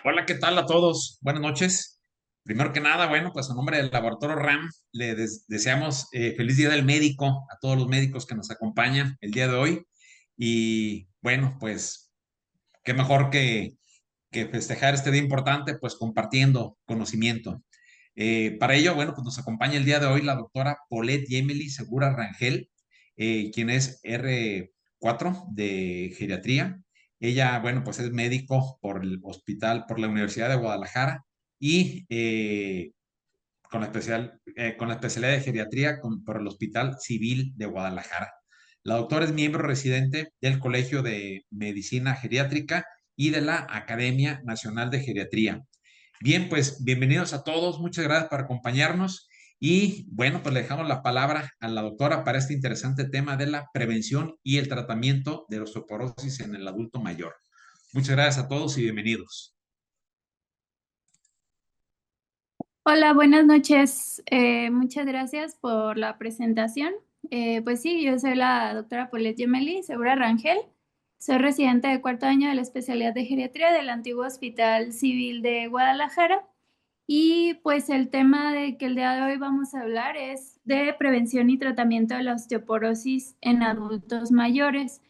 Hola, ¿qué tal a todos? Buenas noches. Primero que nada, bueno, pues a nombre del Laboratorio RAM, deseamos feliz Día del Médico a todos los médicos que nos acompañan el día de hoy. Y bueno, pues qué mejor que festejar este día importante, pues compartiendo conocimiento. Para ello, bueno, pues nos acompaña el día de hoy la doctora Paulette Yemeli Segura Rangel, quien es R4 de geriatría. Ella, bueno, pues es médico por el hospital, por la Universidad de Guadalajara y con la especialidad de geriatría por el Hospital Civil de Guadalajara. La doctora es miembro residente del Colegio de Medicina Geriátrica y de la Academia Nacional de Geriatría. Bien, pues bienvenidos a todos, muchas gracias por acompañarnos y bueno, pues le dejamos la palabra a la doctora para este interesante tema de la prevención y el tratamiento de la osteoporosis en el adulto mayor. Muchas gracias a todos y bienvenidos. Hola, buenas noches. Muchas gracias por la presentación. Pues sí, yo soy la doctora Paulette Gemelli Segura Rangel. Soy residente de cuarto año de la especialidad de geriatría del antiguo Hospital Civil de Guadalajara. Y pues el tema de que el día de hoy vamos a hablar es de prevención y tratamiento de la osteoporosis en adultos mayores.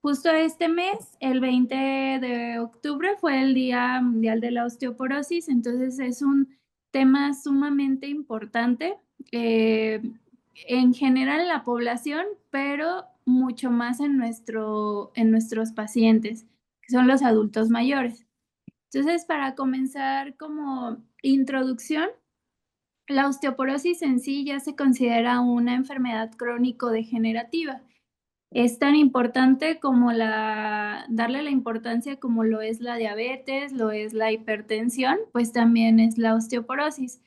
Justo este mes, el 20 de octubre, fue el Día Mundial de la Osteoporosis, entonces es un tema sumamente importante en general en la población, pero mucho más en nuestros pacientes, que son los adultos mayores. Entonces, para comenzar como introducción, la osteoporosis en sí ya se considera una enfermedad crónico-degenerativa. Es tan importante como darle la importancia como lo es la diabetes, lo es la hipertensión, pues también es la osteoporosis.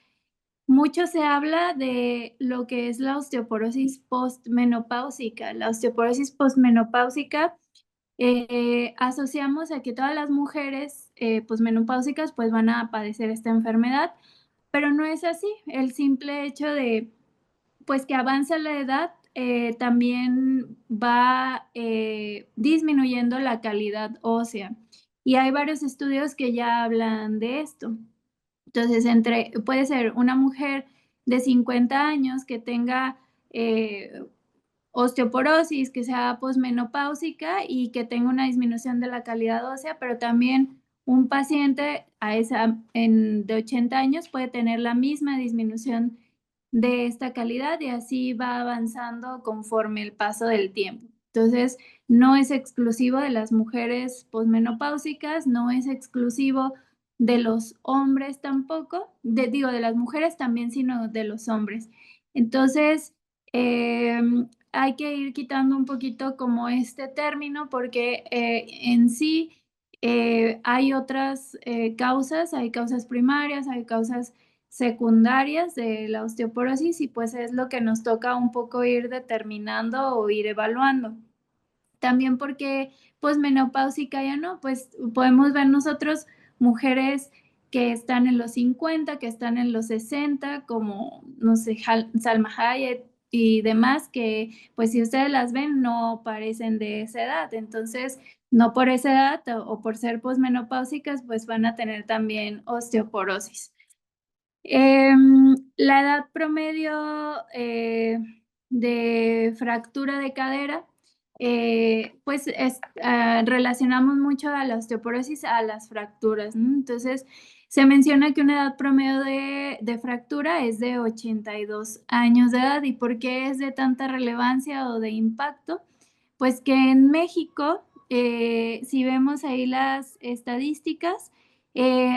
Mucho se habla de lo que es la osteoporosis postmenopáusica. La osteoporosis postmenopáusica asociamos a que todas las mujeres posmenopáusicas pues van a padecer esta enfermedad, pero no es así. El simple hecho de pues que avanza la edad, también va disminuyendo la calidad ósea. Y hay varios estudios que ya hablan de esto. Entonces, puede ser una mujer de 50 años que tenga osteoporosis, que sea posmenopáusica y que tenga una disminución de la calidad ósea, pero también un paciente de 80 años puede tener la misma disminución de esta calidad y así va avanzando conforme el paso del tiempo. Entonces, no es exclusivo de las mujeres posmenopáusicas, no es exclusivo de los hombres tampoco, de las mujeres también, sino de los hombres. Entonces, hay que ir quitando un poquito como este término porque en sí hay otras causas, hay causas primarias, hay causas secundarias de la osteoporosis y pues es lo que nos toca un poco ir determinando o ir evaluando. También porque pues menopáusica ya no, pues podemos ver nosotros mujeres que están en los 50, que están en los 60, como, no sé, Salma Hayek y demás, que pues si ustedes las ven no parecen de esa edad. Entonces, no por esa edad o por ser posmenopáusicas, pues van a tener también osteoporosis. La edad promedio de fractura de cadera, pues relacionamos mucho a la osteoporosis a las fracturas, ¿no? Entonces, se menciona que una edad promedio de fractura es de 82 años de edad. ¿Y por qué es de tanta relevancia o de impacto? Pues que en México, si vemos ahí las estadísticas,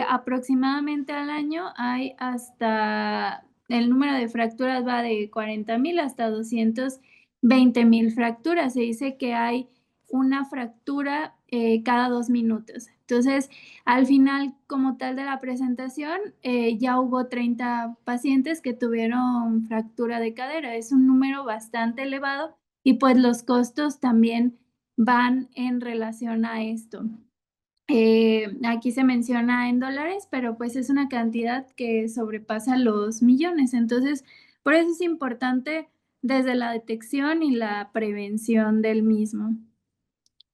aproximadamente al año hay hasta, el número de fracturas va de 40,000 hasta 220,000 fracturas. Se dice que hay una fractura cada 2 minutos. Entonces, al final, como tal de la presentación, ya hubo 30 pacientes que tuvieron fractura de cadera. Es un número bastante elevado y pues los costos también van en relación a esto. Aquí se menciona en dólares, pero pues es una cantidad que sobrepasa los millones. Entonces, por eso es importante desde la detección y la prevención del mismo.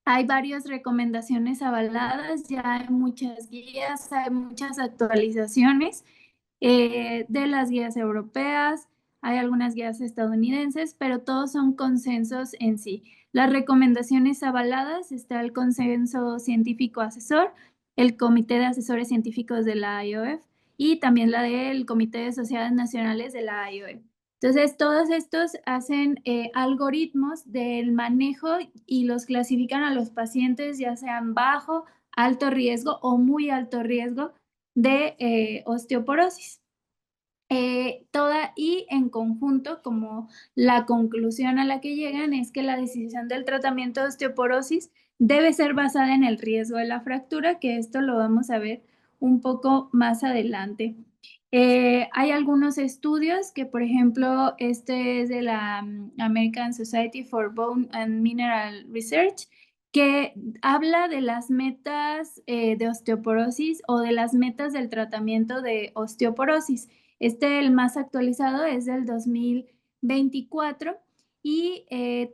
Hay varias recomendaciones avaladas, ya hay muchas guías, hay muchas actualizaciones de las guías europeas, hay algunas guías estadounidenses, pero todos son consensos en sí. Las recomendaciones avaladas está el consenso científico asesor, el Comité de Asesores Científicos de la IOF y también la del Comité de Sociedades Nacionales de la IOF. Entonces, todos estos hacen algoritmos del manejo y los clasifican a los pacientes, ya sean bajo, alto riesgo o muy alto riesgo de osteoporosis. Y en conjunto, como la conclusión a la que llegan es que la decisión del tratamiento de osteoporosis debe ser basada en el riesgo de la fractura, que esto lo vamos a ver un poco más adelante. Hay algunos estudios que, por ejemplo, este es de la American Society for Bone and Mineral Research, que habla de las metas de osteoporosis o de las metas del tratamiento de osteoporosis. El más actualizado, es del 2024 y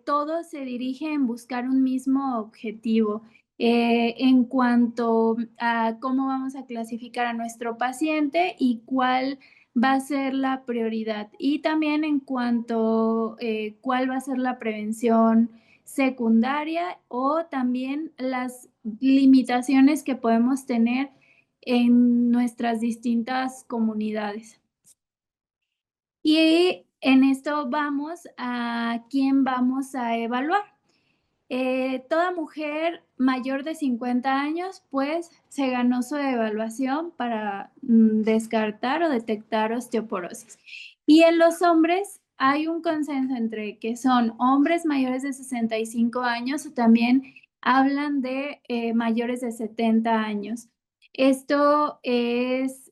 todo se dirige en buscar un mismo objetivo. En cuanto a cómo vamos a clasificar a nuestro paciente y cuál va a ser la prioridad. Y también en cuanto cuál va a ser la prevención secundaria o también las limitaciones que podemos tener en nuestras distintas comunidades. Y en esto vamos a quién vamos a evaluar. Toda mujer mayor de 50 años, pues se ganó su evaluación para descartar o detectar osteoporosis. Y en los hombres hay un consenso entre que son hombres mayores de 65 años o también hablan de mayores de 70 años. Esto es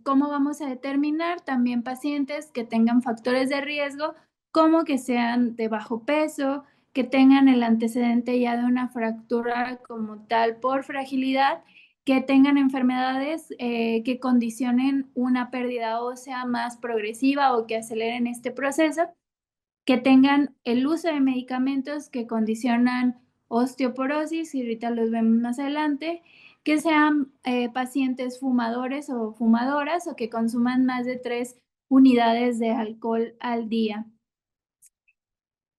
cómo vamos a determinar también pacientes que tengan factores de riesgo, como que sean de bajo peso, que tengan el antecedente ya de una fractura como tal por fragilidad, que tengan enfermedades que condicionen una pérdida ósea más progresiva o que aceleren este proceso, que tengan el uso de medicamentos que condicionan osteoporosis, y ahorita los vemos más adelante, que sean pacientes fumadores o fumadoras o que consuman más de 3 unidades de alcohol al día.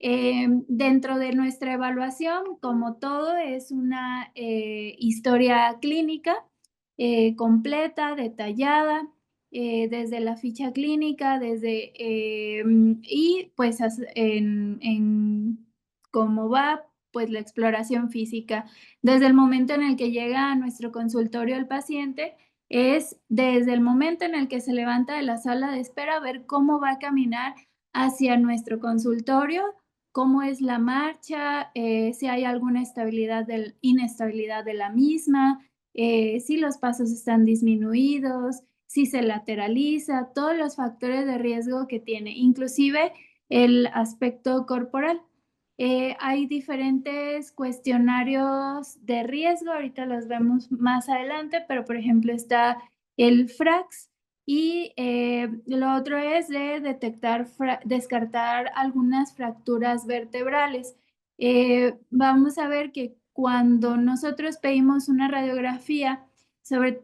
Dentro de nuestra evaluación, como todo, es una historia clínica completa, detallada, desde la ficha clínica, y pues en cómo va pues la exploración física. Desde el momento en el que llega a nuestro consultorio el paciente, es desde el momento en el que se levanta de la sala de espera, ver cómo va a caminar hacia nuestro consultorio, cómo es la marcha, si hay alguna inestabilidad de la misma, si los pasos están disminuidos, si se lateraliza, todos los factores de riesgo que tiene, inclusive el aspecto corporal. Hay diferentes cuestionarios de riesgo, ahorita los vemos más adelante, pero por ejemplo está el FRAX, y lo otro es de descartar algunas fracturas vertebrales. Vamos a ver que cuando nosotros pedimos una radiografía, sobre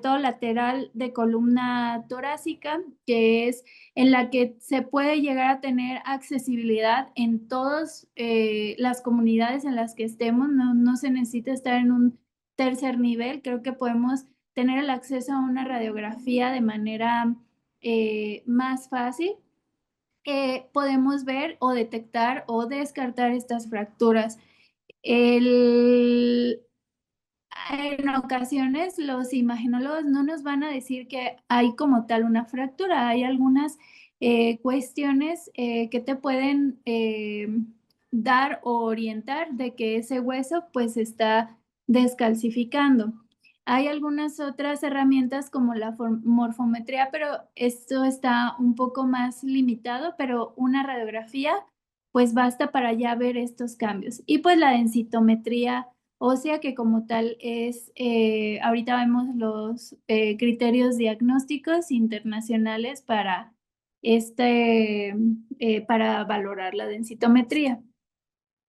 todo lateral de columna torácica, que es en la que se puede llegar a tener accesibilidad en todas las comunidades en las que estemos, no se necesita estar en un tercer nivel, creo que podemos tener el acceso a una radiografía de manera más fácil. Podemos ver o detectar o descartar estas fracturas. En ocasiones los imagenólogos no nos van a decir que hay como tal una fractura, hay algunas cuestiones que te pueden dar o orientar de que ese hueso pues está descalcificando. Hay algunas otras herramientas como la morfometría, pero esto está un poco más limitado, pero una radiografía pues basta para ya ver estos cambios. Y pues la densitometría ósea, que como tal es, ahorita vemos los criterios diagnósticos internacionales para para valorar la densitometría.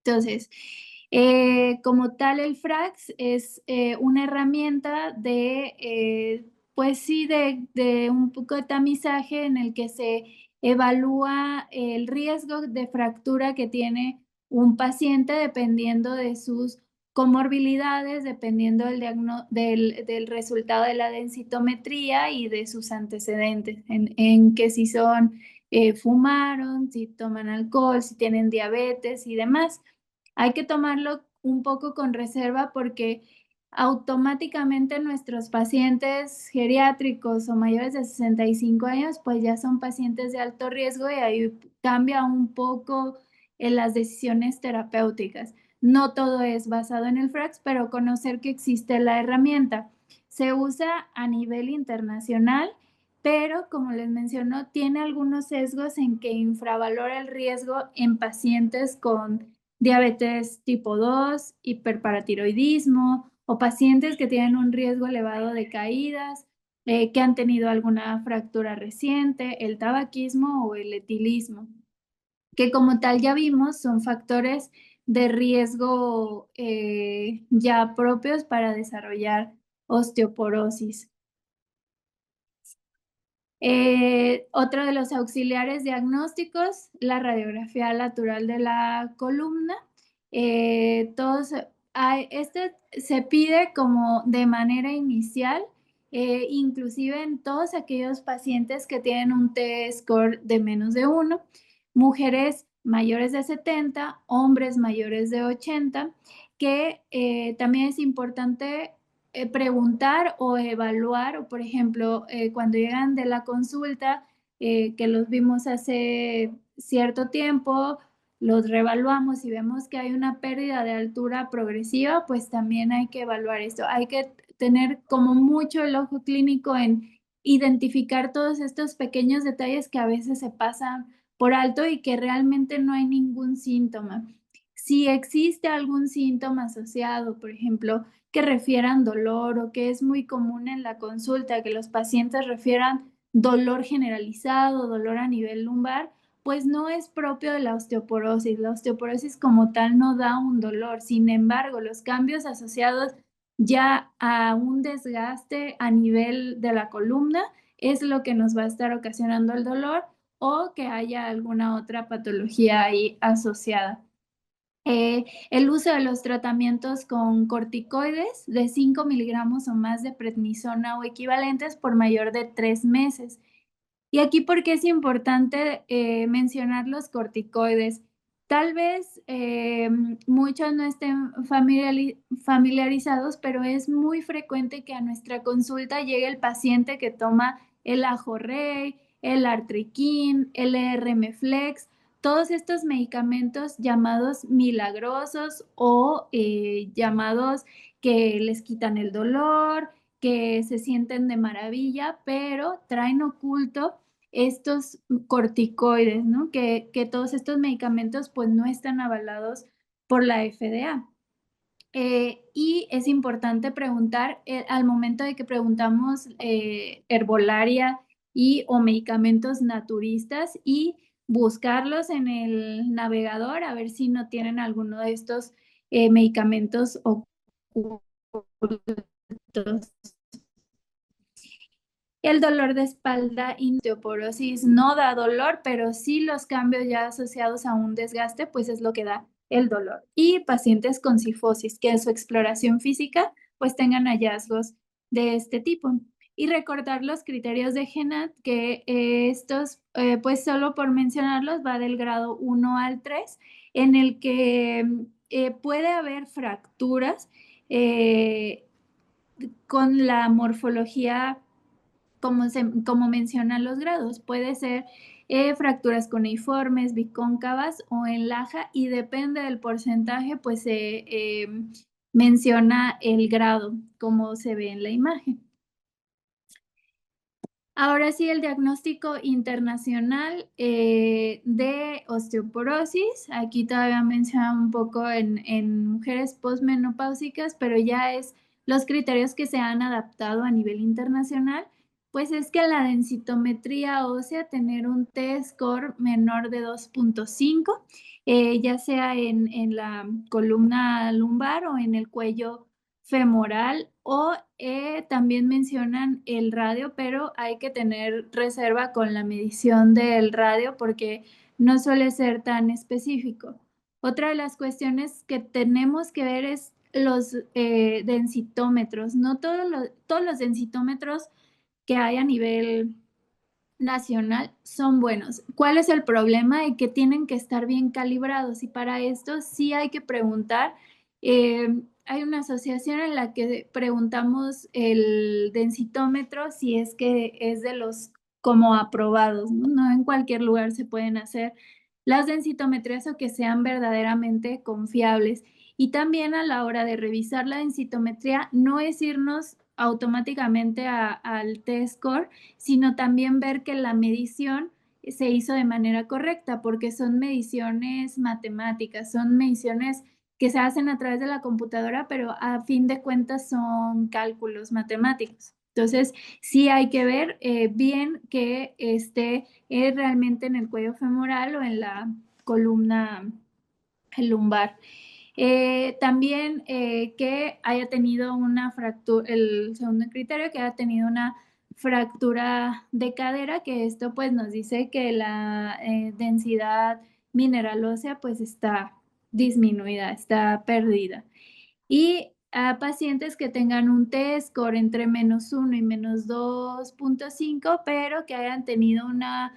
Entonces, Como tal, el FRAX es una herramienta pues sí, de un poco de tamizaje en el que se evalúa el riesgo de fractura que tiene un paciente dependiendo de sus comorbilidades, dependiendo del resultado de la densitometría y de sus antecedentes, en que si son, fumaron, si toman alcohol, si tienen diabetes y demás. Hay que tomarlo un poco con reserva porque automáticamente nuestros pacientes geriátricos o mayores de 65 años, pues ya son pacientes de alto riesgo y ahí cambia un poco en las decisiones terapéuticas. No todo es basado en el FRAX, pero conocer que existe la herramienta. Se usa a nivel internacional, pero como les menciono, tiene algunos sesgos en que infravalora el riesgo en pacientes con diabetes tipo 2, hiperparatiroidismo o pacientes que tienen un riesgo elevado de caídas, que han tenido alguna fractura reciente, el tabaquismo o el etilismo, que como tal ya vimos son factores de riesgo ya propios para desarrollar osteoporosis. Otro de los auxiliares diagnósticos, la radiografía lateral de la columna. Todos, este se pide como de manera inicial, inclusive en todos aquellos pacientes que tienen un T-score de menos de 1, mujeres mayores de 70, hombres mayores de 80, que también es importante preguntar o evaluar, o por ejemplo, cuando llegan de la consulta, que los vimos hace cierto tiempo, los reevaluamos y vemos que hay una pérdida de altura progresiva, pues también hay que evaluar esto. Hay que tener como mucho el ojo clínico en identificar todos estos pequeños detalles que a veces se pasan por alto y que realmente no hay ningún síntoma. Si existe algún síntoma asociado, por ejemplo, que refieran dolor o que es muy común en la consulta que los pacientes refieran dolor generalizado, dolor a nivel lumbar, pues no es propio de la osteoporosis. La osteoporosis como tal no da un dolor. Sin embargo, los cambios asociados ya a un desgaste a nivel de la columna es lo que nos va a estar ocasionando el dolor o que haya alguna otra patología ahí asociada. El uso de los tratamientos con corticoides de 5 miligramos o más de prednisona o equivalentes por mayor de 3 meses. Y aquí, ¿por qué es importante mencionar los corticoides? Tal vez muchos no estén familiarizados, pero es muy frecuente que a nuestra consulta llegue el paciente que toma el Ajorrey, el Artriquín, el ERM-Flex, todos estos medicamentos llamados milagrosos o llamados que les quitan el dolor, que se sienten de maravilla, pero traen oculto estos corticoides, ¿no? Que todos estos medicamentos pues no están avalados por la FDA. Y es importante preguntar, al momento de que preguntamos herbolaria y o medicamentos naturistas y buscarlos en el navegador a ver si no tienen alguno de estos medicamentos ocultos. El dolor de espalda y osteoporosis no da dolor, pero sí los cambios ya asociados a un desgaste, pues es lo que da el dolor. Y pacientes con cifosis, que en su exploración física, pues tengan hallazgos de este tipo. Y recordar los criterios de GENAT, que estos, pues solo por mencionarlos, va del grado 1 al 3, en el que puede haber fracturas con la morfología como mencionan los grados. Puede ser fracturas cuneiformes, bicóncavas o en laja y depende del porcentaje, pues se menciona el grado, como se ve en la imagen. Ahora sí, el diagnóstico internacional de osteoporosis. Aquí todavía menciona un poco en mujeres posmenopáusicas, pero ya es los criterios que se han adaptado a nivel internacional. Pues es que la densitometría ósea tener un T-score menor de 2.5, ya sea en la columna lumbar o en el cuello femoral, o también mencionan el radio, pero hay que tener reserva con la medición del radio porque no suele ser tan específico. Otra de las cuestiones que tenemos que ver es los densitómetros. No todos los densitómetros que hay a nivel nacional son buenos. ¿Cuál es el problema? De que tienen que estar bien calibrados y para esto sí hay que preguntar. Hay una asociación en la que preguntamos el densitómetro si es que es de los como aprobados, ¿no? No en cualquier lugar se pueden hacer las densitometrías o que sean verdaderamente confiables. Y también a la hora de revisar la densitometría, no es irnos automáticamente al T-score, sino también ver que la medición se hizo de manera correcta, porque son mediciones matemáticas, son mediciones que se hacen a través de la computadora, pero a fin de cuentas son cálculos matemáticos. Entonces, sí hay que ver bien que esté realmente en el cuello femoral o en la columna lumbar. También que haya tenido una fractura, el segundo criterio, que haya tenido una fractura de cadera, que esto pues nos dice que la densidad mineral ósea pues está disminuida, está perdida. Y a pacientes que tengan un T-score entre -1 y -2.5, pero que hayan tenido una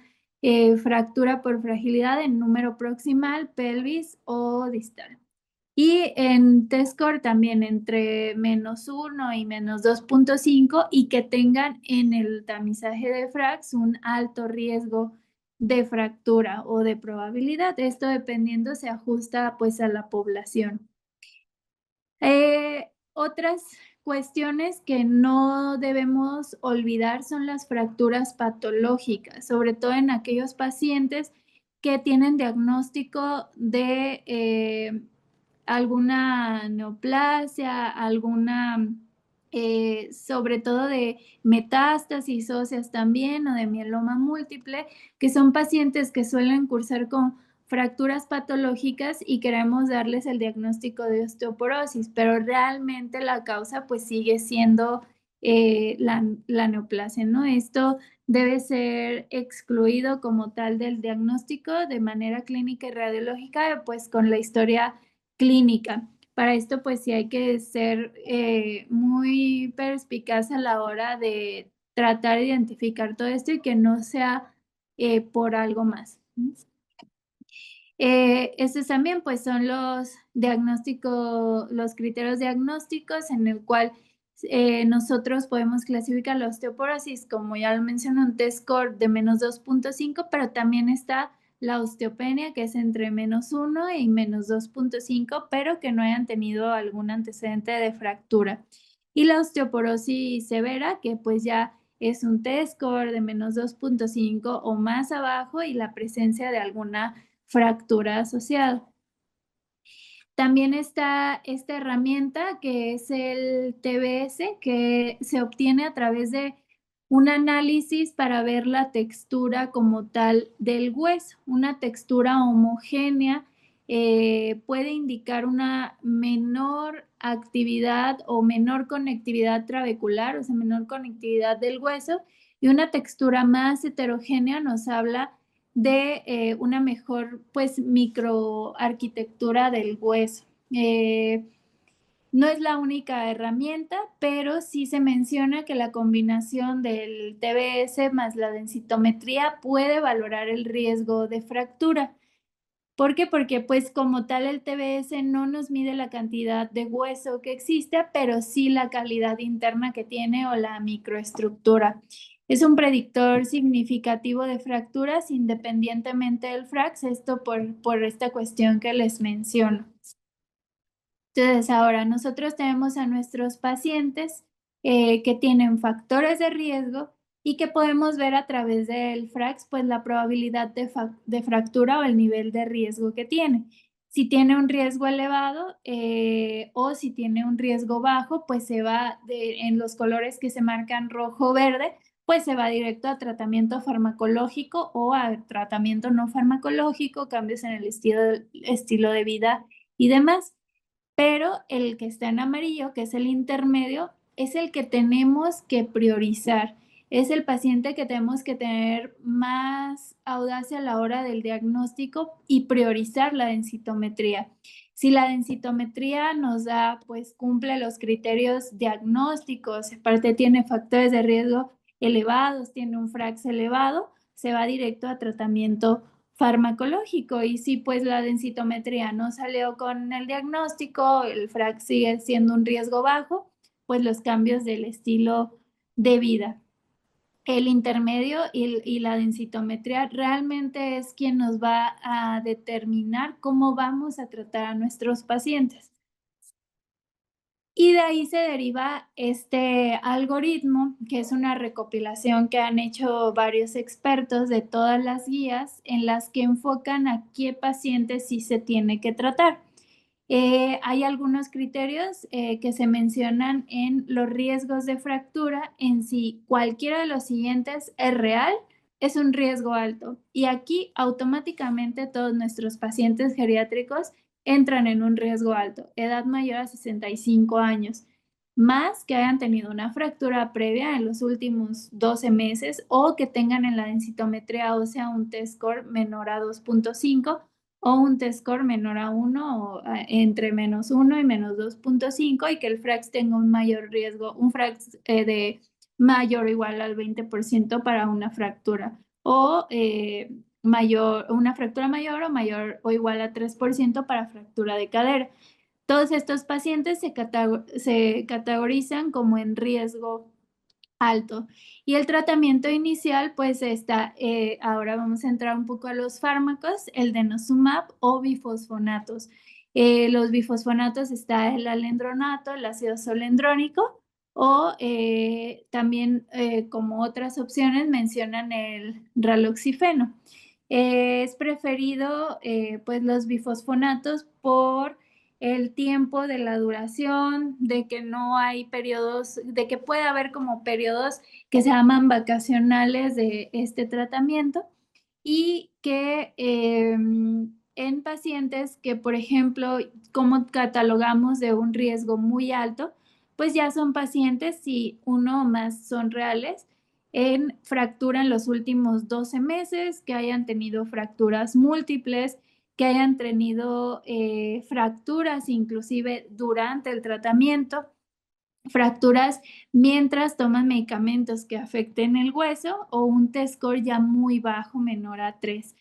fractura por fragilidad en número proximal, pelvis o distal. Y en T-score también entre -1 y -2.5 y que tengan en el tamizaje de FRAX un alto riesgo de fractura o de probabilidad. Esto dependiendo se ajusta pues a la población. Otras cuestiones que no debemos olvidar son las fracturas patológicas, sobre todo en aquellos pacientes que tienen diagnóstico de alguna neoplasia, alguna, sobre todo de metástasis óseas también o de mieloma múltiple, que son pacientes que suelen cursar con fracturas patológicas y queremos darles el diagnóstico de osteoporosis, pero realmente la causa pues sigue siendo la neoplasia, ¿no? Esto debe ser excluido como tal del diagnóstico de manera clínica y radiológica, pues con la historia clínica. Para esto, pues sí hay que ser muy perspicaz a la hora de tratar de identificar todo esto y que no sea por algo más. Estos también pues son los diagnósticos, los criterios diagnósticos en el cual nosotros podemos clasificar la osteoporosis, como ya lo mencioné, un T-score de -2.5, pero también está la osteopenia, que es entre -1 y -2.5, pero que no hayan tenido algún antecedente de fractura. Y la osteoporosis severa, que pues ya es un T-score de -2.5 o más abajo y la presencia de alguna fractura asociada. También está esta herramienta que es el TBS, que se obtiene a través de un análisis para ver la textura como tal del hueso. Una textura homogénea puede indicar una menor actividad o menor conectividad trabecular, o sea, menor conectividad del hueso, y una textura más heterogénea nos habla de una mejor pues microarquitectura del hueso. No es la única herramienta, pero sí se menciona que la combinación del TBS más la densitometría puede valorar el riesgo de fractura. ¿Por qué? Porque pues como tal el TBS no nos mide la cantidad de hueso que existe, pero sí la calidad interna que tiene o la microestructura. Es un predictor significativo de fracturas independientemente del FRAX, esto por esta cuestión que les menciono. Entonces, ahora nosotros tenemos a nuestros pacientes que tienen factores de riesgo y que podemos ver a través del FRAX, pues la probabilidad de fractura o el nivel de riesgo que tiene. Si tiene un riesgo elevado o si tiene un riesgo bajo, pues se va en los colores que se marcan rojo-verde, pues se va directo a tratamiento farmacológico o a tratamiento no farmacológico, cambios en el estilo de vida y demás. Pero el que está en amarillo, que es el intermedio, es el que tenemos que priorizar. Es el paciente que tenemos que tener más audacia a la hora del diagnóstico y priorizar la densitometría. Si la densitometría nos da, pues cumple los criterios diagnósticos, aparte tiene factores de riesgo elevados, tiene un FRAX elevado, se va directo a tratamiento farmacológico. Y si pues la densitometría no salió con el diagnóstico, el FRAX sigue siendo un riesgo bajo, pues los cambios del estilo de vida. El intermedio y la densitometría realmente es quien nos va a determinar cómo vamos a tratar a nuestros pacientes. Y de ahí se deriva este algoritmo, que es una recopilación que han hecho varios expertos de todas las guías en las que enfocan a qué pacientes sí se tiene que tratar. Hay algunos criterios que se mencionan en los riesgos de fractura, en si cualquiera de los siguientes es real, es un riesgo alto. Y aquí automáticamente todos nuestros pacientes geriátricos entran en un riesgo alto, edad mayor a 65 años, más que hayan tenido una fractura previa en los últimos 12 meses o que tengan en la densitometría ósea un T-score menor a 2.5 o un T-score menor a 1 o entre -1 y -2.5 y que el FRAX tenga un mayor riesgo, un FRAX de mayor o igual al 20% para una fractura o una fractura mayor o mayor o igual a 3% para fractura de cadera. Todos estos pacientes se categorizan como en riesgo alto. Y el tratamiento inicial, pues está, ahora vamos a entrar un poco a los fármacos, el denosumab o bifosfonatos. Los bifosfonatos está el alendronato, el ácido solendrónico o también como otras opciones mencionan el raloxifeno. Es preferido pues los bifosfonatos por el tiempo de la duración, de que no hay periodos, de que puede haber como periodos que se llaman vacacionales de este tratamiento y que en pacientes que, por ejemplo, como catalogamos de un riesgo muy alto, pues ya son pacientes, si uno o más son reales, en fractura en los últimos 12 meses, que hayan tenido fracturas múltiples, que hayan tenido fracturas inclusive durante el tratamiento, fracturas mientras toman medicamentos que afecten el hueso o un T-score ya muy bajo, menor a 3.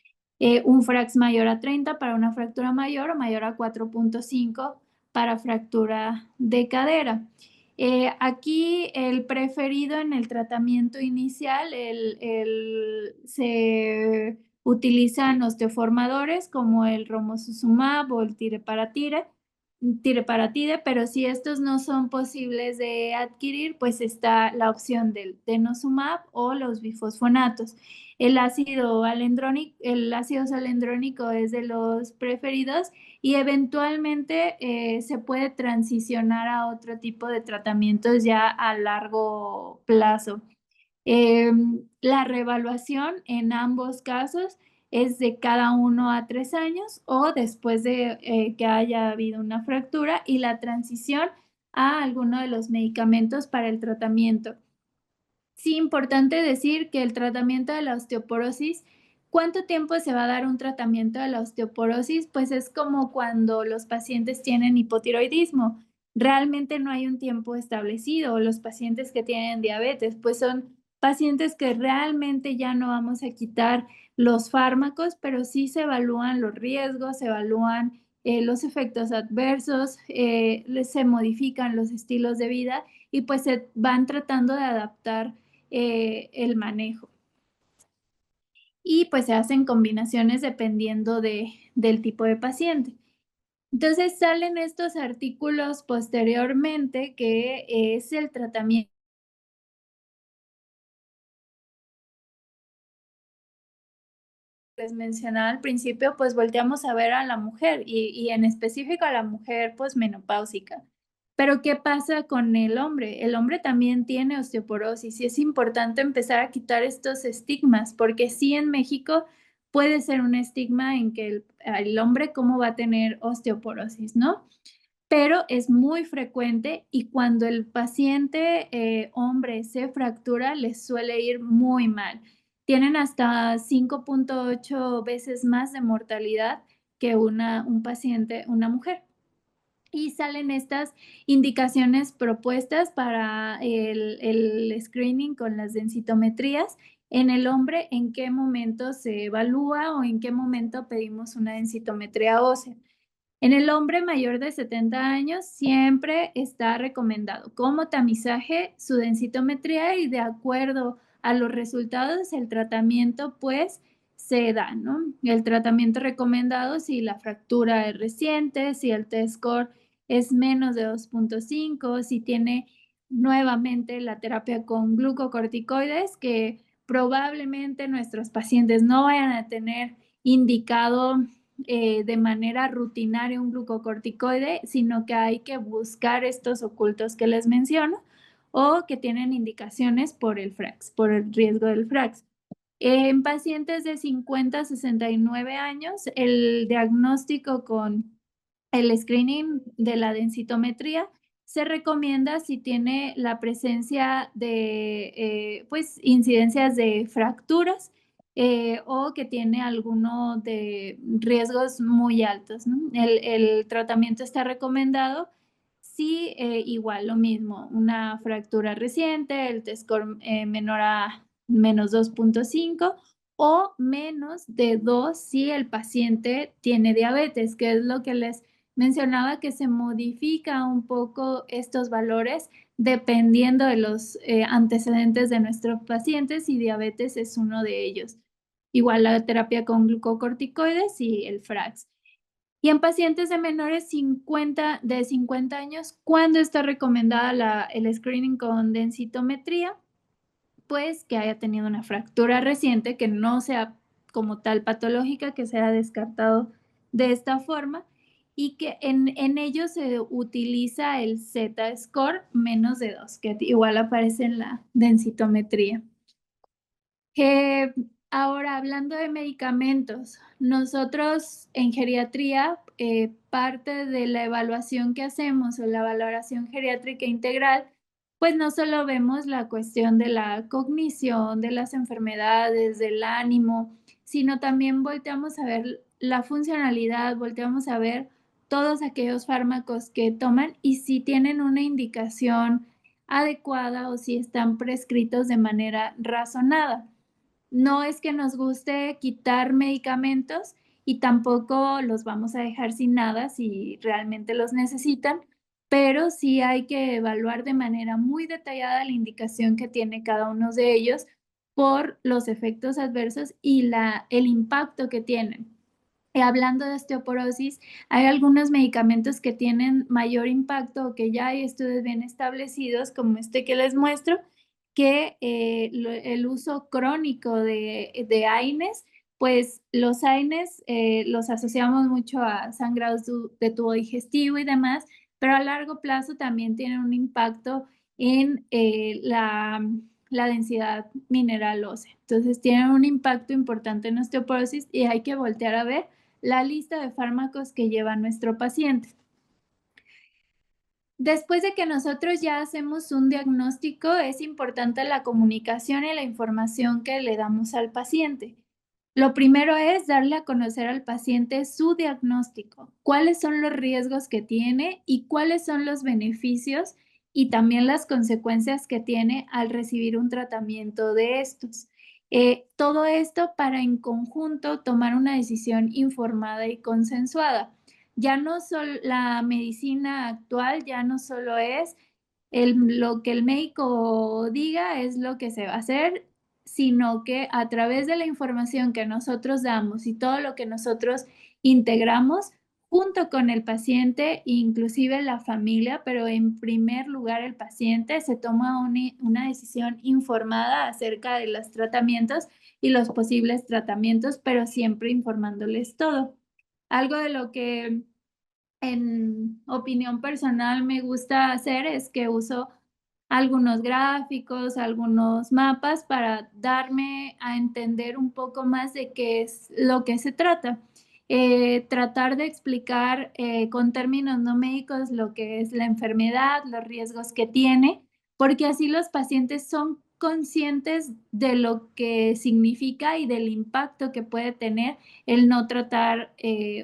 Un FRAX mayor a 30 para una fractura mayor o mayor a 4.5 para fractura de cadera. Aquí el preferido en el tratamiento inicial, se utilizan osteoformadores como el romosozumab o el tireparatide, pero si estos no son posibles de adquirir, pues está la opción del denosumab o los bifosfonatos. El ácido salendrónico es de los preferidos y eventualmente se puede transicionar a otro tipo de tratamientos ya a largo plazo. La reevaluación en ambos casos es de cada 1 a 3 años o después de que haya habido una fractura y la transición a alguno de los medicamentos para el tratamiento. Sí, importante decir que el tratamiento de la osteoporosis, ¿cuánto tiempo se va a dar un tratamiento de la osteoporosis? Pues es como cuando los pacientes tienen hipotiroidismo. Realmente no hay un tiempo establecido. Los pacientes que tienen diabetes, pues son pacientes que realmente ya no vamos a quitar los fármacos, pero sí se evalúan los riesgos, se evalúan los efectos adversos, se modifican los estilos de vida y pues se van tratando de adaptar el manejo. Y pues se hacen combinaciones dependiendo del tipo de paciente. Entonces salen estos artículos posteriormente que es el tratamiento. Les mencionaba al principio, pues volteamos a ver a la mujer y en específico a la mujer pues menopáusica. Pero, ¿qué pasa con el hombre? El hombre también tiene osteoporosis y es importante empezar a quitar estos estigmas, porque sí, en México puede ser un estigma en que el hombre, ¿cómo va a tener osteoporosis?, ¿no? Pero es muy frecuente y cuando el paciente, hombre se fractura, les suele ir muy mal. Tienen hasta 5.8 veces más de mortalidad que un paciente, una mujer. Y salen estas indicaciones propuestas para el screening con las densitometrías. En el hombre, ¿en qué momento se evalúa o en qué momento pedimos una densitometría ósea? En el hombre mayor de 70 años siempre está recomendado como tamizaje su densitometría y de acuerdo a los resultados el tratamiento pues se da, ¿no? El tratamiento recomendado si la fractura es reciente, si el T-score es menos de 2.5, si tiene nuevamente la terapia con glucocorticoides, que probablemente nuestros pacientes no vayan a tener indicado de manera rutinaria un glucocorticoide, sino que hay que buscar estos ocultos que les menciono o que tienen indicaciones por el FRAX, por el riesgo del FRAX. En pacientes de 50 a 69 años, el diagnóstico con el screening de la densitometría se recomienda si tiene la presencia de, pues, incidencias de fracturas, o que tiene alguno de riesgos muy altos, ¿no? El tratamiento está recomendado si, igual lo mismo, una fractura reciente, el T-score, menor a -2.5 o menos de 2 si el paciente tiene diabetes, que es lo que les mencionaba, que se modifica un poco estos valores dependiendo de los, antecedentes de nuestros pacientes, y diabetes es uno de ellos. Igual la terapia con glucocorticoides y el FRAX. Y en pacientes de menores de 50 años, ¿cuándo está recomendada el screening con densitometría? Pues que haya tenido una fractura reciente, que no sea como tal patológica, que sea descartado de esta forma y que en ello se utiliza el Z-score menos de 2, que igual aparece en la densitometría. Eh, Ahora, hablando de medicamentos, nosotros en geriatría, parte de la evaluación que hacemos o la valoración geriátrica integral, pues no solo vemos la cuestión de la cognición, de las enfermedades, del ánimo, sino también volteamos a ver la funcionalidad, volteamos a ver todos aquellos fármacos que toman y si tienen una indicación adecuada o si están prescritos de manera razonada. No es que nos guste quitar medicamentos y tampoco los vamos a dejar sin nada si realmente los necesitan, pero sí hay que evaluar de manera muy detallada la indicación que tiene cada uno de ellos por los efectos adversos y el impacto que tienen. Hablando de osteoporosis, hay algunos medicamentos que tienen mayor impacto o que ya hay estudios bien establecidos, como este que les muestro, que el uso crónico de AINES, pues los AINES los asociamos mucho a sangrados de tubo digestivo y demás, pero a largo plazo también tienen un impacto en la densidad mineral ósea. Entonces tienen un impacto importante en osteoporosis y hay que voltear a ver la lista de fármacos que lleva nuestro paciente. Después de que nosotros ya hacemos un diagnóstico, es importante la comunicación y la información que le damos al paciente. Lo primero es darle a conocer al paciente su diagnóstico, cuáles son los riesgos que tiene y cuáles son los beneficios y también las consecuencias que tiene al recibir un tratamiento de estos. Todo esto para en conjunto tomar una decisión informada y consensuada. Ya no solo la medicina actual, ya no solo es lo que el médico diga es lo que se va a hacer, sino que a través de la información que nosotros damos y todo lo que nosotros integramos junto con el paciente, inclusive la familia, pero en primer lugar el paciente, se toma una decisión informada acerca de los tratamientos y los posibles tratamientos, pero siempre informándoles todo. Algo de lo que en opinión personal me gusta hacer es que uso algunos gráficos, algunos mapas para darme a entender un poco más de qué es lo que se trata. Tratar de explicar con términos no médicos lo que es la enfermedad, los riesgos que tiene, porque así los pacientes son conscientes de lo que significa y del impacto que puede tener el no tratar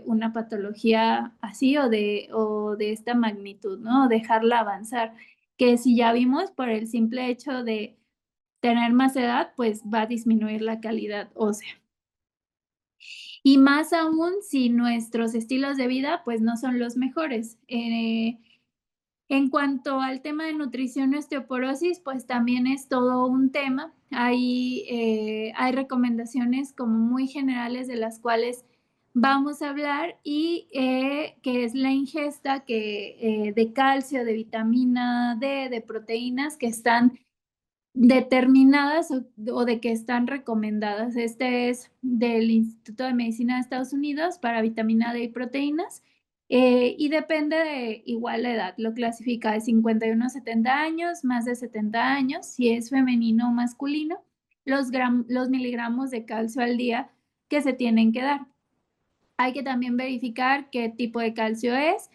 una patología así o de esta magnitud, ¿no? Dejarla avanzar, que si ya vimos por el simple hecho de tener más edad, pues va a disminuir la calidad ósea. Y más aún si nuestros estilos de vida, pues no son los mejores. En cuanto al tema de nutrición y osteoporosis, pues también es todo un tema. Hay recomendaciones como muy generales de las cuales vamos a hablar y que es la ingesta de calcio, de vitamina D, de proteínas que están determinadas o de que están recomendadas. Este es del Instituto de Medicina de Estados Unidos para vitamina D y proteínas, y depende de igual la edad, lo clasifica de 51 a 70 años, más de 70 años, si es femenino o masculino, los miligramos de calcio al día que se tienen que dar. Hay que también verificar qué tipo de calcio es.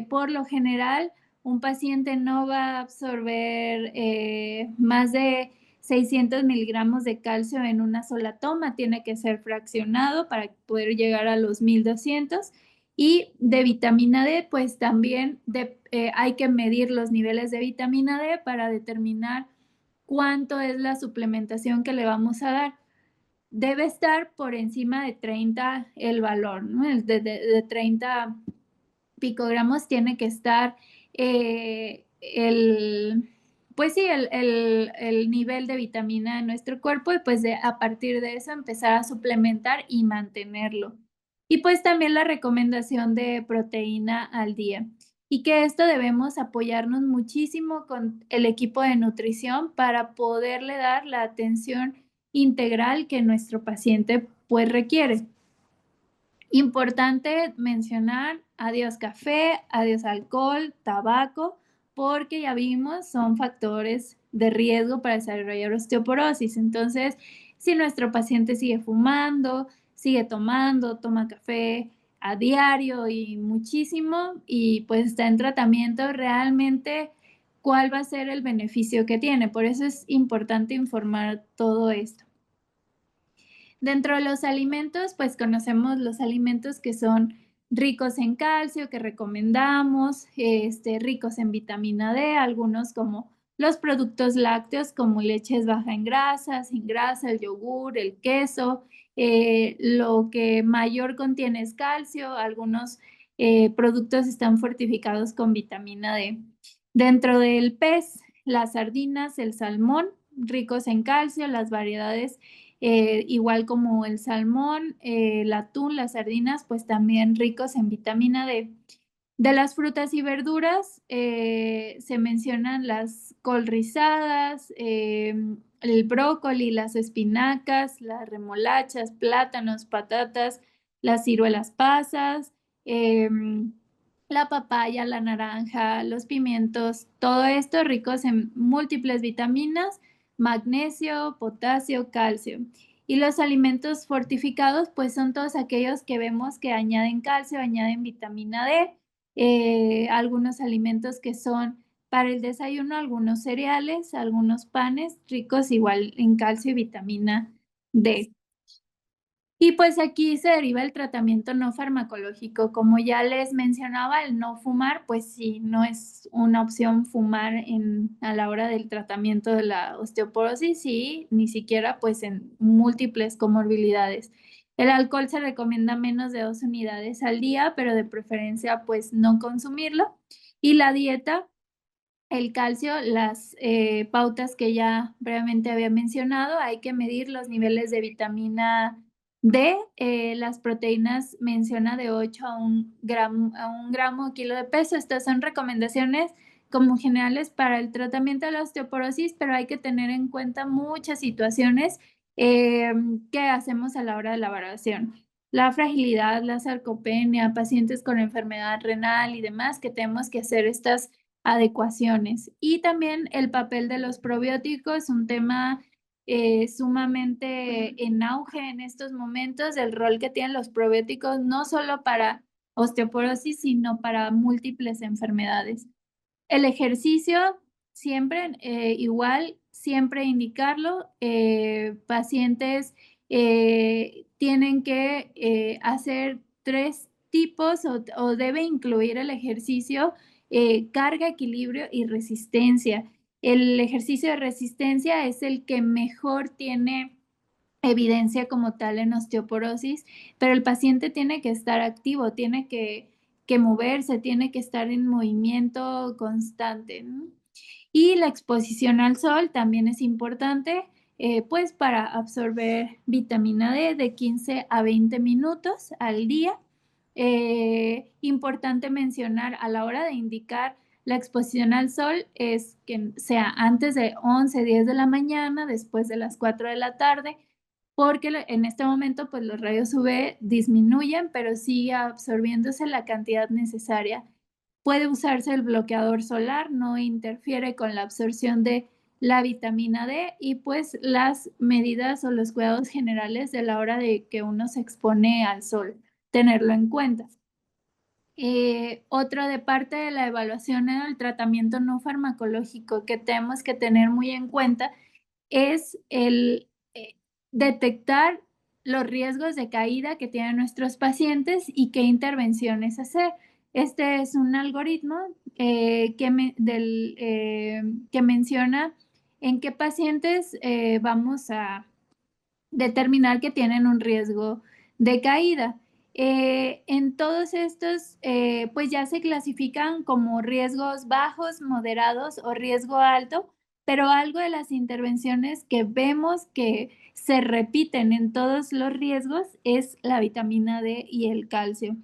Por lo general, un paciente no va a absorber más de 600 miligramos de calcio en una sola toma, tiene que ser fraccionado para poder llegar a los 1200. Y de vitamina D, pues también hay que medir los niveles de vitamina D para determinar cuánto es la suplementación que le vamos a dar. Debe estar por encima de 30 el valor, ¿no? De 30 picogramos tiene que estar el, pues sí, el nivel de vitamina en nuestro cuerpo y pues a partir de eso empezar a suplementar y mantenerlo. Y pues también la recomendación de proteína al día. Y que esto debemos apoyarnos muchísimo con el equipo de nutrición para poderle dar la atención integral que nuestro paciente pues requiere. Importante mencionar adiós café, adiós alcohol, tabaco, porque ya vimos son factores de riesgo para desarrollar osteoporosis. Entonces, si nuestro paciente sigue fumando, sigue tomando, toma café a diario y muchísimo, y pues está en tratamiento, realmente, ¿cuál va a ser el beneficio que tiene? Por eso es importante informar todo esto. Dentro de los alimentos, pues conocemos los alimentos que son ricos en calcio, que recomendamos, ricos en vitamina D, algunos como los productos lácteos como leches baja en grasa, sin grasa, el yogur, el queso, lo que mayor contiene es calcio, algunos productos están fortificados con vitamina D. Dentro del pez, las sardinas, el salmón, ricos en calcio, las variedades igual como el salmón, el atún, las sardinas, pues también ricos en vitamina D. De las frutas y verduras se mencionan las col rizadas, el brócoli, las espinacas, las remolachas, plátanos, patatas, las ciruelas pasas, la papaya, la naranja, los pimientos, todo esto ricos en múltiples vitaminas, magnesio, potasio, calcio. Y los alimentos fortificados, pues son todos aquellos que vemos que añaden calcio, añaden vitamina D, algunos alimentos que son para el desayuno, algunos cereales, algunos panes ricos igual en calcio y vitamina D. Y pues aquí se deriva el tratamiento no farmacológico. Como ya les mencionaba, el no fumar, pues sí, no es una opción fumar a la hora del tratamiento de la osteoporosis y ni siquiera pues en múltiples comorbilidades. El alcohol se recomienda menos de 2 unidades al día, pero de preferencia pues no consumirlo. Y la dieta, el calcio, las pautas que ya brevemente había mencionado, hay que medir los niveles de vitamina D, las proteínas menciona de 8 a 1 gramo kilo de peso. Estas son recomendaciones como generales para el tratamiento de la osteoporosis, pero hay que tener en cuenta muchas situaciones que hacemos a la hora de la evaluación. la fragilidad, la sarcopenia, pacientes con enfermedad renal y demás, que tenemos que hacer estas adecuaciones. Y también el papel de los probióticos, un tema sumamente en auge en estos momentos, el rol que tienen los probióticos, no solo para osteoporosis, sino para múltiples enfermedades. El ejercicio, siempre igual, siempre indicarlo. Pacientes tienen que hacer 3 tipos o debe incluir el ejercicio, carga, equilibrio y resistencia. El ejercicio de resistencia es el que mejor tiene evidencia como tal en osteoporosis, pero el paciente tiene que estar activo, tiene que moverse, tiene que estar en movimiento constante, ¿no? Y la exposición al sol también es importante, pues para absorber vitamina D de 15 a 20 minutos al día. Importante mencionar a la hora de indicar la exposición al sol es que sea antes de 11, 10 de la mañana, después de las 4 de la tarde, porque en este momento pues los rayos UV disminuyen, pero sigue absorbiéndose la cantidad necesaria. Puede usarse el bloqueador solar, no interfiere con la absorción de la vitamina D y pues las medidas o los cuidados generales de la hora de que uno se expone al sol, tenerlo en cuenta. Otro de parte de la evaluación en el tratamiento no farmacológico que tenemos que tener muy en cuenta es el detectar los riesgos de caída que tienen nuestros pacientes y qué intervenciones hacer. Este es un algoritmo que menciona en qué pacientes vamos a determinar que tienen un riesgo de caída. En todos estos, pues ya se clasifican como riesgos bajos, moderados o riesgo alto, pero algo de las intervenciones que vemos que se repiten en todos los riesgos es la vitamina D y el calcio.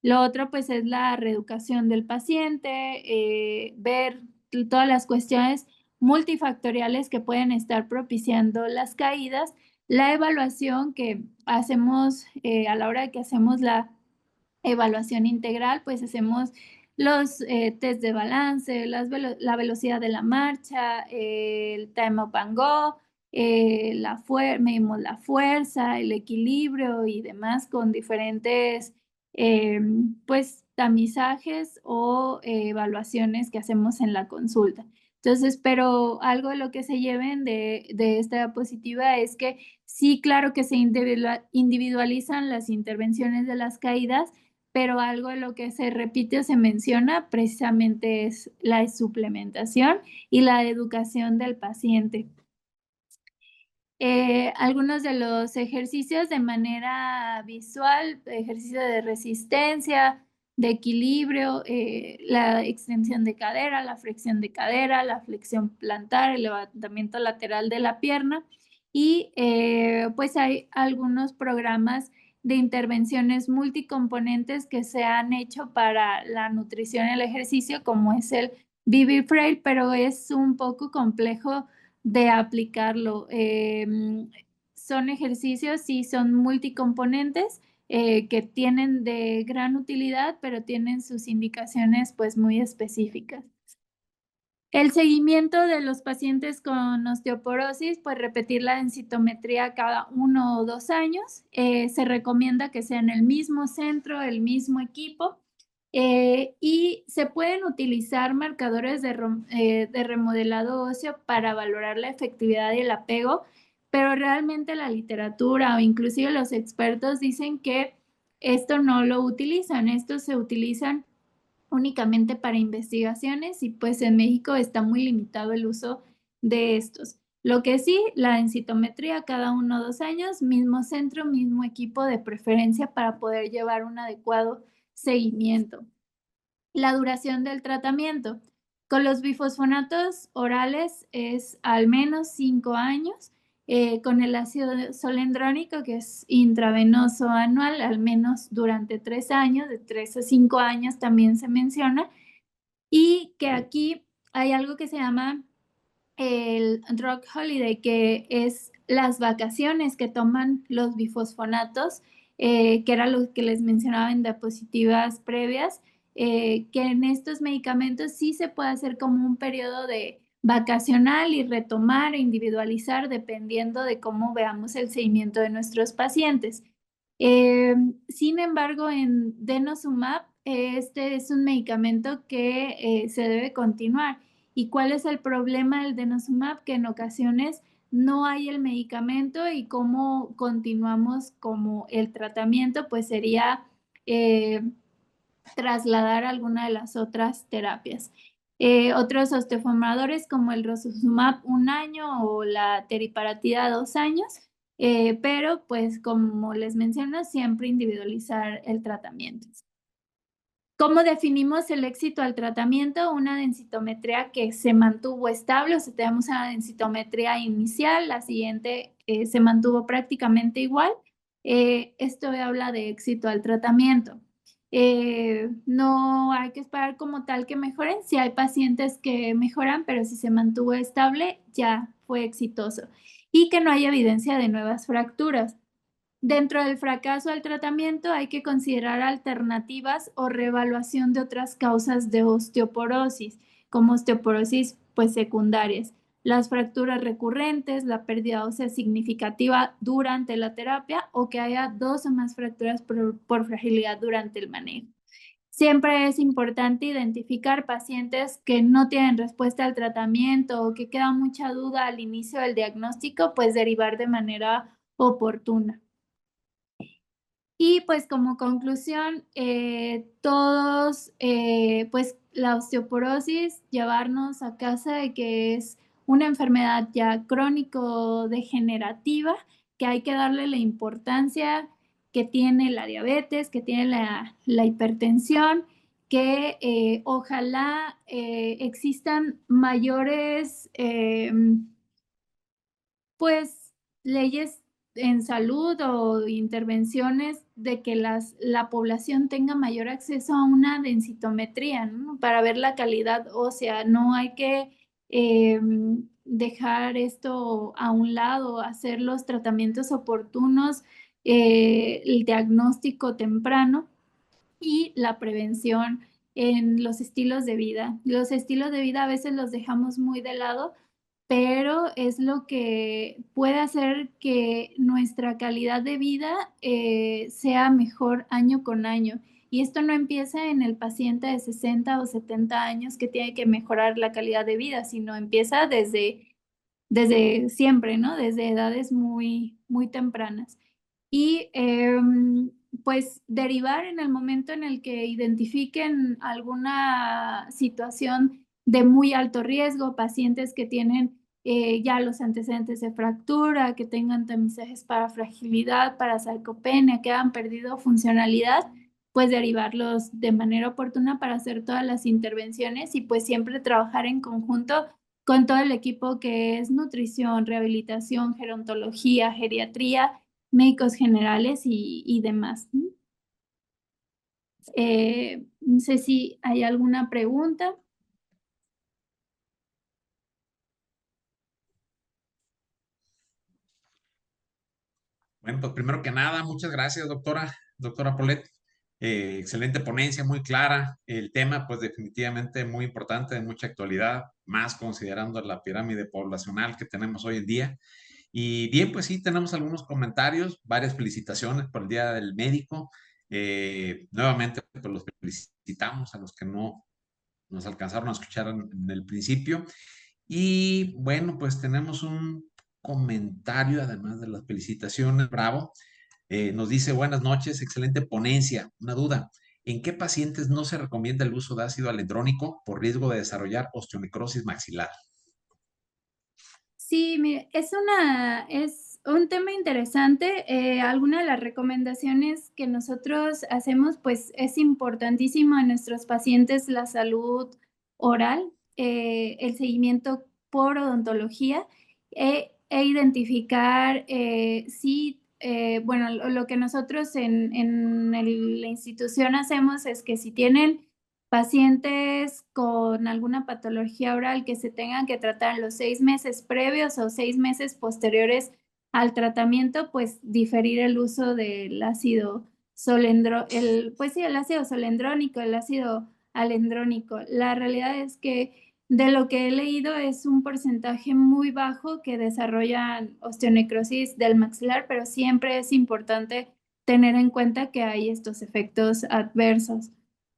Lo otro, pues, es la reeducación del paciente, ver todas las cuestiones multifactoriales que pueden estar propiciando las caídas, la evaluación que hacemos a la hora de que hacemos la evaluación integral, pues hacemos los test de balance, la velocidad de la marcha, el time up and go, medimos la fuerza, el equilibrio y demás con diferentes pues tamizajes o evaluaciones que hacemos en la consulta. Entonces, pero algo de lo que se lleven de esta diapositiva es que sí, claro que se individualizan las intervenciones de las caídas, pero algo de lo que se repite o se menciona precisamente es la suplementación y la educación del paciente. Algunos de los ejercicios de manera visual, ejercicio de resistencia, de equilibrio, la extensión de cadera, la flexión de cadera, la flexión plantar, el levantamiento lateral de la pierna y pues hay algunos programas de intervenciones multicomponentes que se han hecho para la nutrición y el ejercicio, como es el BB Frail, pero es un poco complejo de aplicarlo. Son ejercicios, sí, son multicomponentes que tienen de gran utilidad, pero tienen sus indicaciones pues muy específicas. El seguimiento de los pacientes con osteoporosis, pues repetir la densitometría cada 1 o 2 años. Se recomienda que sea en el mismo centro, el mismo equipo. Y se pueden utilizar marcadores de remodelado óseo para valorar la efectividad y el apego, pero realmente la literatura o inclusive los expertos dicen que esto no lo utilizan, estos se utilizan únicamente para investigaciones y pues en México está muy limitado el uso de estos. Lo que sí, la densitometría cada 1 o 2 años, mismo centro, mismo equipo de preferencia para poder llevar un adecuado seguimiento. La duración del tratamiento. Con los bifosfonatos orales es al menos 5 años. Con el ácido solendrónico, que es intravenoso anual, al menos durante 3 años, de 3 a 5 años también se menciona. Y que aquí hay algo que se llama el drug holiday, que es las vacaciones que toman los bifosfonatos que era lo que les mencionaba en diapositivas previas, que en estos medicamentos sí se puede hacer como un periodo de vacacional y retomar e individualizar dependiendo de cómo veamos el seguimiento de nuestros pacientes. Sin embargo, en denosumab, este es un medicamento que se debe continuar. ¿Y cuál es el problema del denosumab? Que en ocasiones no hay el medicamento y cómo continuamos como el tratamiento, pues sería eh, trasladar alguna de las otras terapias. Otros osteoformadores como el rosuzumab 1 año o la teriparatida 2 años, pero pues como les menciono, siempre individualizar el tratamiento. ¿Cómo definimos el éxito al tratamiento? Una densitometría que se mantuvo estable, o sea, tenemos una densitometría inicial, la siguiente se mantuvo prácticamente igual. Esto habla de éxito al tratamiento. No hay que esperar como tal que mejoren. Si hay pacientes que mejoran, pero si se mantuvo estable, ya fue exitoso. Y que no hay evidencia de nuevas fracturas. Dentro del fracaso al tratamiento hay que considerar alternativas o reevaluación de otras causas de osteoporosis, como osteoporosis pues secundarias, las fracturas recurrentes, la pérdida ósea significativa durante la terapia o que haya 2 o más fracturas por fragilidad durante el manejo. Siempre es importante identificar pacientes que no tienen respuesta al tratamiento o que queda mucha duda al inicio del diagnóstico, pues derivar de manera oportuna. Y pues como conclusión, todos, pues la osteoporosis, llevarnos a casa de que es una enfermedad ya crónico-degenerativa, que hay que darle la importancia que tiene la diabetes, que tiene la hipertensión, que ojalá existan mayores, pues leyes en salud o intervenciones de que la población tenga mayor acceso a una densitometría, ¿no? Para ver la calidad ósea. No hay que dejar esto a un lado, hacer los tratamientos oportunos, el diagnóstico temprano y la prevención en los estilos de vida. Los estilos de vida a veces los dejamos muy de lado, pero es lo que puede hacer que nuestra calidad de vida sea mejor año con año. Y esto no empieza en el paciente de 60 o 70 años que tiene que mejorar la calidad de vida, sino empieza desde siempre, ¿no? Desde edades muy, muy tempranas. Y pues derivar en el momento en el que identifiquen alguna situación de muy alto riesgo, pacientes que tienen ya los antecedentes de fractura, que tengan tamizajes para fragilidad, para sarcopenia, que han perdido funcionalidad, pues derivarlos de manera oportuna para hacer todas las intervenciones y pues siempre trabajar en conjunto con todo el equipo que es nutrición, rehabilitación, gerontología, geriatría, médicos generales y demás. No sé si hay alguna pregunta. Bueno, pues primero que nada, muchas gracias, doctora Polet. Excelente ponencia, muy clara. El tema, pues definitivamente muy importante, de mucha actualidad, más considerando la pirámide poblacional que tenemos hoy en día. Y bien, pues sí, tenemos algunos comentarios, varias felicitaciones por el Día del Médico. Nuevamente, pues los felicitamos a los que no nos alcanzaron a escuchar en el principio. Y bueno, pues tenemos un comentario, además de las felicitaciones, bravo. Nos dice, buenas noches, excelente ponencia. Una duda, ¿en qué pacientes no se recomienda el uso de ácido alendrónico por riesgo de desarrollar osteonecrosis maxilar? Sí, mire, es un tema interesante. Alguna de las recomendaciones que nosotros hacemos, pues es importantísimo en nuestros pacientes la salud oral, el seguimiento por odontología e identificar si, bueno, lo que nosotros la institución hacemos es que si tienen pacientes con alguna patología oral que se tengan que tratar en los 6 meses previos o 6 meses posteriores al tratamiento, pues diferir el uso del ácido pues sí, el ácido solendrónico, el ácido alendrónico. La realidad es que de lo que he leído es un porcentaje muy bajo que desarrollan osteonecrosis del maxilar, pero siempre es importante tener en cuenta que hay estos efectos adversos.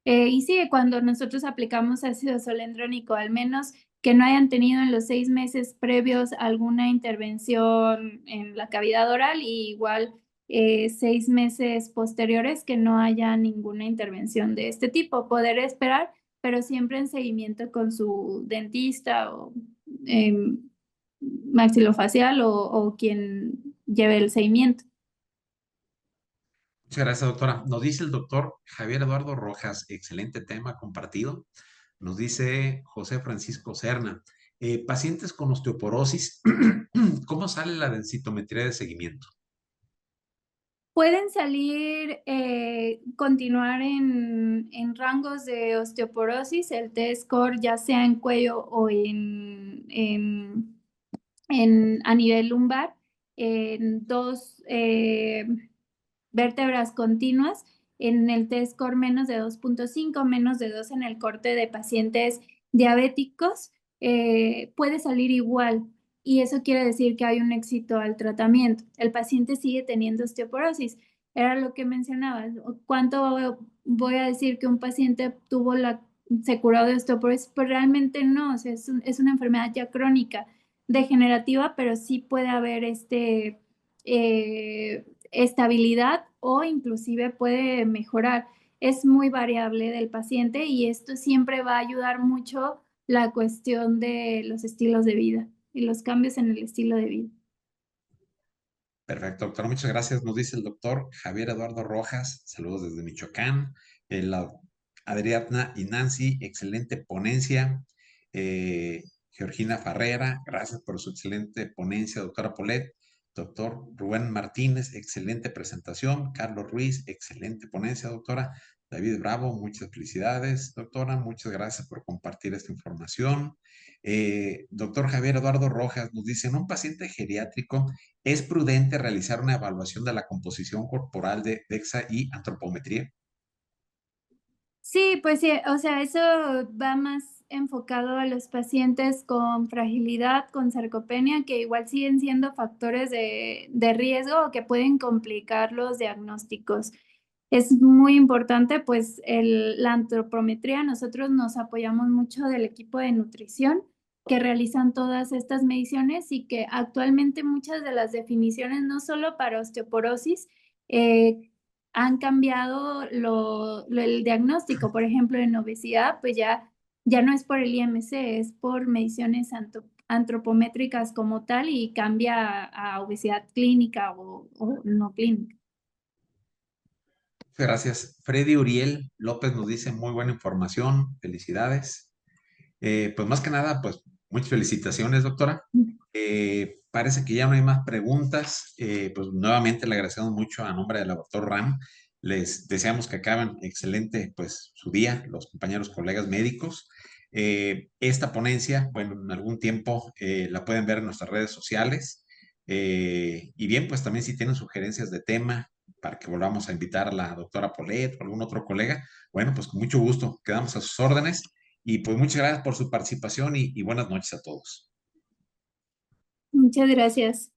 Y sí, cuando nosotros aplicamos ácido solendrónico, al menos que no hayan tenido en los 6 meses previos alguna intervención en la cavidad oral, y igual 6 meses posteriores que no haya ninguna intervención de este tipo. Poder esperar, pero siempre en seguimiento con su dentista o maxilofacial o quien lleve el seguimiento. Muchas gracias, doctora. Nos dice el doctor Javier Eduardo Rojas, excelente tema compartido. Nos dice José Francisco Serna, pacientes con osteoporosis, ¿cómo sale la densitometría de seguimiento? Pueden salir, continuar en rangos de osteoporosis, el T-score, ya sea en cuello o a nivel lumbar, en 2 vértebras continuas, en el T-score menos de 2.5, menos de 2 en el corte de pacientes diabéticos, puede salir igual, y eso quiere decir que hay un éxito al tratamiento. El paciente sigue teniendo osteoporosis. Era lo que mencionabas. ¿Cuánto voy a decir que un paciente se curó de osteoporosis? Pues realmente no, o sea, es una enfermedad ya crónica, degenerativa, pero sí puede haber estabilidad o inclusive puede mejorar. Es muy variable del paciente y esto siempre va a ayudar mucho la cuestión de los estilos de vida y los cambios en el estilo de vida. Perfecto, doctora, muchas gracias. Nos dice el doctor Javier Eduardo Rojas, saludos desde Michoacán. La Adriana y Nancy, excelente ponencia. Georgina Farrera, gracias por su excelente ponencia, doctora Polet. Doctor Rubén Martínez, excelente presentación. Carlos Ruiz, excelente ponencia, doctora. David Bravo, muchas felicidades, doctora. Muchas gracias por compartir esta información. Doctor Javier Eduardo Rojas nos dice, en un paciente geriátrico, ¿es prudente realizar una evaluación de la composición corporal de DEXA y antropometría? Sí, pues sí, o sea, eso va más enfocado a los pacientes con fragilidad, con sarcopenia, que igual siguen siendo factores de riesgo o que pueden complicar los diagnósticos. Es muy importante, pues, la antropometría. Nosotros nos apoyamos mucho del equipo de nutrición que realizan todas estas mediciones y que actualmente muchas de las definiciones, no solo para osteoporosis, eh, han cambiado el diagnóstico. Por ejemplo, en obesidad, pues ya no es por el IMC, es por mediciones antropométricas como tal y cambia a obesidad clínica o no clínica. Muchas gracias. Freddy Uriel López nos dice muy buena información, felicidades. Pues más que nada, pues muchas felicitaciones, doctora. Parece que ya no hay más preguntas. Pues nuevamente le agradecemos mucho a nombre del doctor Ram. Les deseamos que acaben excelente pues su día, los compañeros colegas médicos. Esta ponencia, bueno, en algún tiempo la pueden ver en nuestras redes sociales. Y bien, pues también si tienen sugerencias de tema para que volvamos a invitar a la doctora Polet o algún otro colega, bueno, pues con mucho gusto, quedamos a sus órdenes. Y pues muchas gracias por su participación y buenas noches a todos. Muchas gracias.